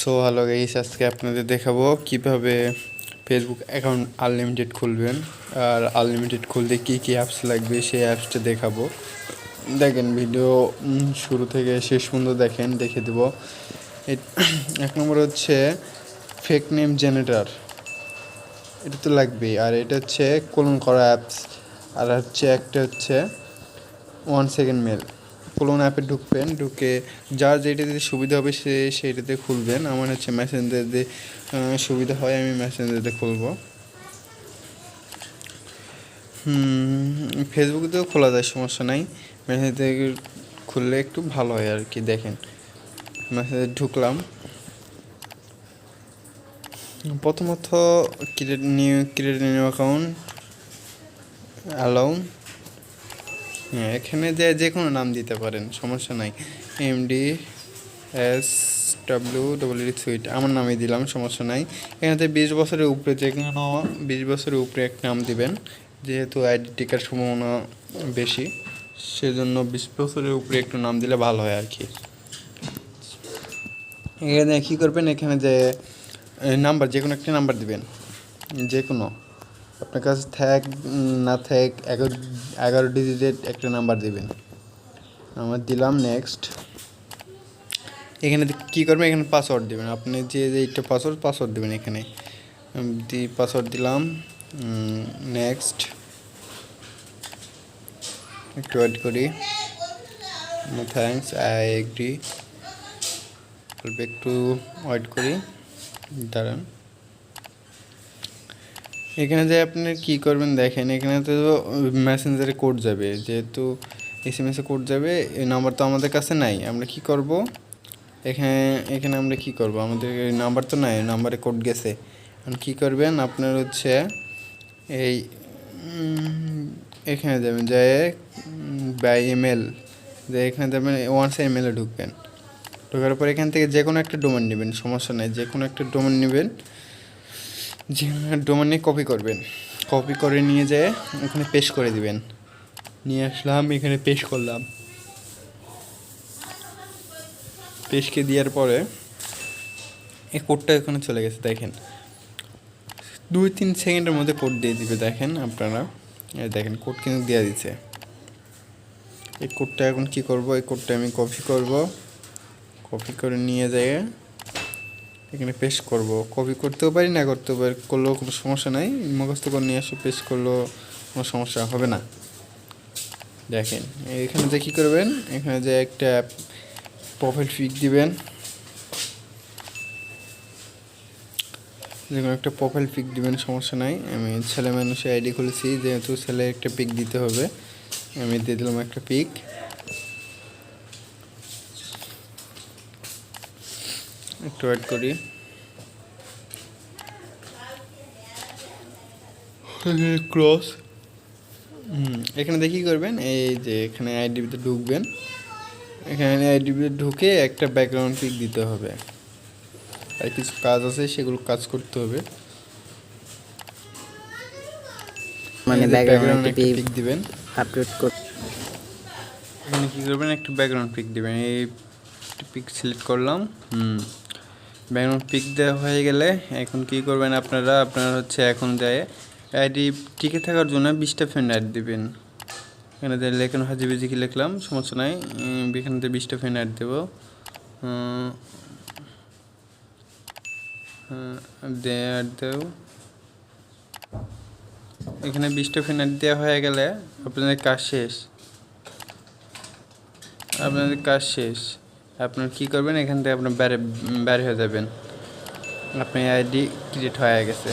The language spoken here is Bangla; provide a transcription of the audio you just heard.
সো হ্যালো গাইস, আজকে আপনাদের দেখাবো কিভাবে ফেসবুক অ্যাকাউন্ট আনলিমিটেড খুলবেন। আর আনলিমিটেড খুলতে কী কী অ্যাপস লাগবে সেই অ্যাপসটা দেখাবো। দেখেন ভিডিও শুরু থেকে শেষ পর্যন্ত দেখেন, দেখে দেব। এক নম্বর হচ্ছে ফেক নেম জেনারেটর, এটা তো লাগবেই। আর এটা হচ্ছে কোলন করা অ্যাপস। আর হচ্ছে একটা হচ্ছে 1 সেকেন্ড মেল। কোলন অ্যাপে ঢুকবেন, ঢুকে যার যেটাতে সুবিধা হবে সেইটাতে খুলবেন। আমার হচ্ছে মেসেঞ্জারে সুবিধা হয়, আমি মেসেঞ্জারে খুলবো। ফেসবুকেতেও খোলা যায়, সমস্যা নাই। মেসেঞ্জারে খুললে একটু ভালো হয় আর কি। দেখেন মেসেঞ্জারে ঢুকলাম, প্রথমত ক্রিয়েট নিউ অ্যাকাউন্ট অ্যালাউ। হ্যাঁ, এখানে যে কোনো নাম দিতে পারেন, সমস্যা নাই। MDSW সুইট আমার নামে দিলাম, সমস্যা নাই। এখানে 20 বছরের উপরে, যে কোনো 20 বছরের উপরে এক নাম দিবেন, যেহেতু আইডি টিকার সম্ভাবনা বেশি, সেজন্য 20 বছরের উপরে একটু নাম দিলে ভালো হয় আর কি। এখানে কী করবেন, এখানে যে নাম্বার, যে কোনো একটা নাম্বার দিবেন, যে কোনো আপনার কাছে থাক না থাক 11 ডিজিটের একটা নাম্বার দিবেন। আমার দিলাম, নেক্সট। এখানে কী করবেন, এখানে পাসওয়ার্ড দেবেন। আপনি যে এইটা পাসওয়ার্ড দেবেন, এখানে পাসওয়ার্ড দিলাম, নেক্সট। একটু ওয়েট করি, থ্যাঙ্কস, আই এগ্রি। অল্প একটু ওয়েট করি, দাঁড়ান। এখানে যে আপনি কী করবেন দেখেন, এখানে তো মেসেঞ্জারে কোড যাবে, যেহেতু SMS-এ কোড যাবে। এই নাম্বার তো আমাদের কাছে নাই, আমরা কি করব, এখানে আমরা কি করব, আমাদের নাম্বার তো নাই, নাম্বারে কোড গেছে। এখন কী করবেন, আপনার হচ্ছে এই এখানে যাবেন, যে বাই ইমেল, যে এখানে যাবেন, ওয়ান্স ইমেলে ঢুকবেন। ঢোকার পর এখান থেকে যে কোনো একটা ডোমেন নেবেন, সমস্যা নেই, যে কোনো একটা ডোমেন নেবেন। যে ডোমেন নিয়ে কপি করবেন, কপি করে নিয়ে যেয়ে ওখানে পেস্ট করে দিবেন। নিয়ে আসলাম, এখানে পেস্ট করলাম। পেস্টকে দেওয়ার পরে এই কোডটা এখানে চলে গেছে, দেখেন 2-3 সেকেন্ডের মধ্যে কোড দিয়ে দিবে। দেখেন আপনারা, দেখেন কোড কিন্তু দিয়ে দিচ্ছে। এই কোডটা এখন কি করব, এই কোডটা আমি কপি করব, কপি করে নিয়ে যেয়ে এখানে পেস্ট করব। কপি করতেও পারি, না করতেও পারি, করলেও কোনো সমস্যা নাই। মুখস্থ করে নিয়ে এসে পেস্ট করলেও কোনো সমস্যা হবে না। দেখেন এখানে যে কী করবেন, এখানে যে একটা প্রোফাইল পিক দিবেন, যে কোনো একটা প্রোফাইল পিক দিবেন, সমস্যা নাই। আমি ছেলে মানুষের আইডি খুলেছি, যেহেতু ছেলে একটা পিক দিতে হবে, আমি দিয়ে দিলাম একটা পিক। একটু ওয়েট করি, ক্রস। এখানে দেখি করবেন, এই যে এখানে আইডিতে ঢুকবেন, এখানে আইডিতে ঢুকে একটা ব্যাকগ্রাউন্ড পিক দিতে হবে। আর কিছু কাজ আছে, সেগুলো কাজ করতে হবে। মানে ব্যাকগ্রাউন্ড একটা পিক দিবেন, আপলোড করতে। এখানে কী করবেন, একটা ব্যাকগ্রাউন্ড পিক দিবেন। এই পিক সিলেক্ট করলাম। ব্যাকগ্রাউন্ড পিক দেওয়া হয়ে গেলে এখন কী করবেন আপনারা হচ্ছে এখন যায় আইডি টিকে থাকার জন্য 20টা ফ্রেন্ড অ্যাড দিবেন। এখানে লেখেন হাজিবিজি কি লিখলাম, সমস্যা নাই। এখানে 20টা ফ্রেন্ড অ্যাড দেবো, অ্যাড দেও। এখানে 20টা ফ্রেন্ড অ্যাড দেওয়া হয়ে গেলে আপনাদের কাজ শেষ। আপনার কী করবেন, এখান থেকে আপনার বাইরে হয়ে যাবেন, আপনার আইডি ক্রিয়েট হয়ে গেছে।